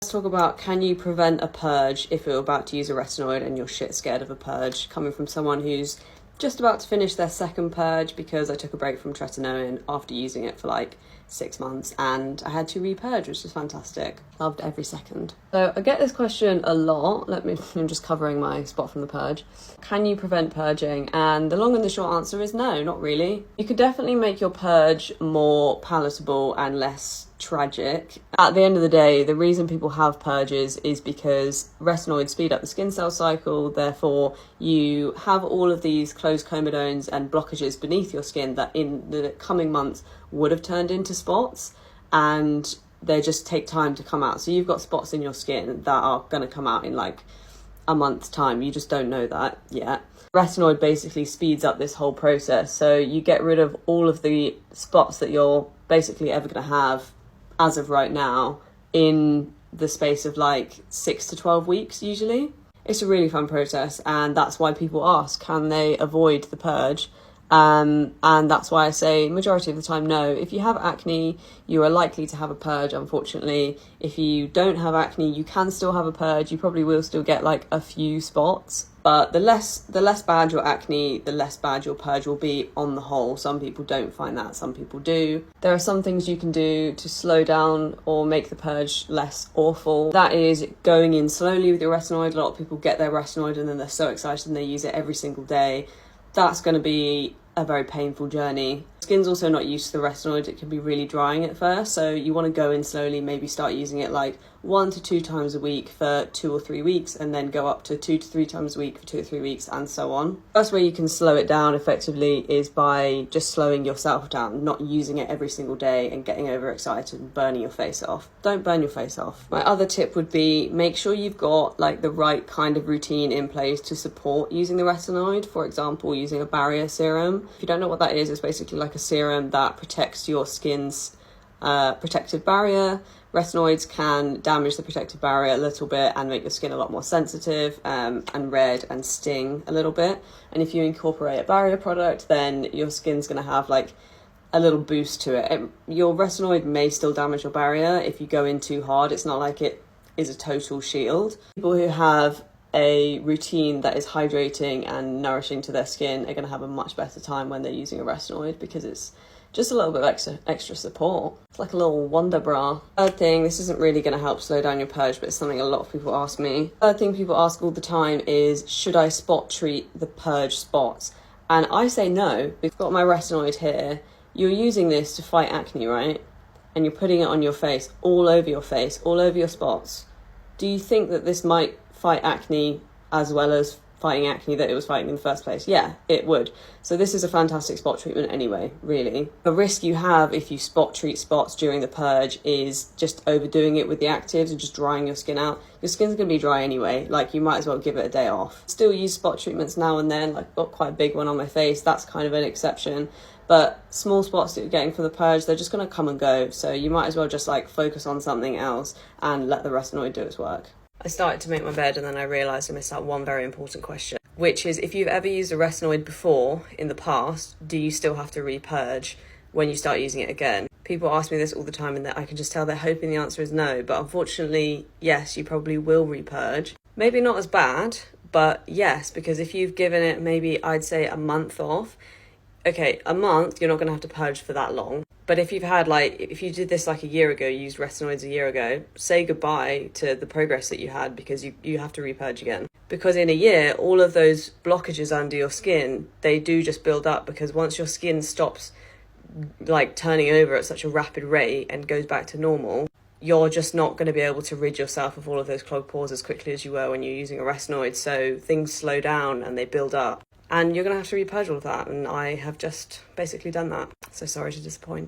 Let's talk about, can you prevent a purge if you're about to use a retinoid and you're shit scared of a purge? Coming from someone who's just about to finish their second purge because I took a break from tretinoin after using it for like 6 months and I had to re-purge, which was fantastic. Loved every second. So I get this question a lot. I'm just covering my spot from the purge. Can you prevent purging? And the long and the short answer is no, not really. You could definitely make your purge more palatable and less tragic. At the end of the day, the reason people have purges is because retinoids speed up the skin cell cycle. Therefore, you have all of these closed comedones and blockages beneath your skin that in the coming months would have turned into spots, and they just take time to come out. So you've got spots in your skin that are going to come out in like a month's time. You just don't know that yet. Retinoid basically speeds up this whole process. So you get rid of all of the spots that you're basically ever going to have as of right now in the space of like 6 to 12 weeks usually. It's a really fun process, and that's why people ask, can they avoid the purge? And that's why I say majority of the time no. If you have acne, you are likely to have a purge, unfortunately. If you don't have acne, you can still have a purge. You probably will still get like a few spots, but the less bad your acne, the less bad your purge will be on the whole. Some people don't find that, some people do. There are some things you can do to slow down or make the purge less awful. That is going in slowly with your retinoid. A lot of people get their retinoid and then they're so excited and they use it every single day. That's going to be a very painful journey. Skin's also not used to the retinoid. It can be really drying at first, so you want to go in slowly, maybe start using it like 1 to 2 times a week for 2 or 3 weeks, and then go up to 2 to 3 times a week for 2 or 3 weeks, and so on. First way you can slow it down effectively is by just slowing yourself down, not using it every single day and getting overexcited and burning your face off. Don't burn your face off. My other tip would be, make sure you've got like the right kind of routine in place to support using the retinoid. For example, using a barrier serum. If you don't know what that is, it's basically like a serum that protects your skin's protective barrier. Retinoids can damage the protective barrier a little bit and make your skin a lot more sensitive and red and sting a little bit. And if you incorporate a barrier product, then your skin's going to have like a little boost to it. Your retinoid may still damage your barrier if you go in too hard. It's not like it is a total shield. People who have a routine that is hydrating and nourishing to their skin are going to have a much better time when they're using a retinoid, because it's just a little bit of extra support. It's like a little wonder bra. Third thing, this isn't really going to help slow down your purge, but it's something a lot of people ask me. Third thing people ask all the time is, should I spot treat the purge spots? And I say no. We've got my retinoid here. You're using this to fight acne, right? And you're putting it on your face, all over your spots. Do you think that this might fight acne as well as fighting acne that it was fighting in the first place? Yeah, it would. So this is a fantastic spot treatment anyway, really. The risk you have if you spot treat spots during the purge is just overdoing it with the actives and just drying your skin out. Your skin's going to be dry anyway, like you might as well give it a day off. Still use spot treatments now and then, like I've got quite a big one on my face, that's kind of an exception. But small spots that you're getting from the purge, they're just going to come and go. So you might as well just like focus on something else and let the retinoid do its work. I started to make my bed and then I realised I missed out one very important question, which is, if you've ever used a retinoid before in the past, do you still have to re-purge when you start using it again? People ask me this all the time and I can just tell they're hoping the answer is no, but unfortunately, yes, you probably will re-purge. Maybe not as bad, but yes, because if you've given it maybe, I'd say, a month off, okay, a month, you're not going to have to purge for that long. But if you've had if you did this like a year ago, you used retinoids a year ago, say goodbye to the progress that you had, because you have to repurge again. Because in a year, all of those blockages under your skin, they do just build up, because once your skin stops like turning over at such a rapid rate and goes back to normal, you're just not going to be able to rid yourself of all of those clogged pores as quickly as you were when you're using a retinoid. So things slow down and they build up. And you're going to have to repurge all of that. And I have just basically done that. So sorry to disappoint.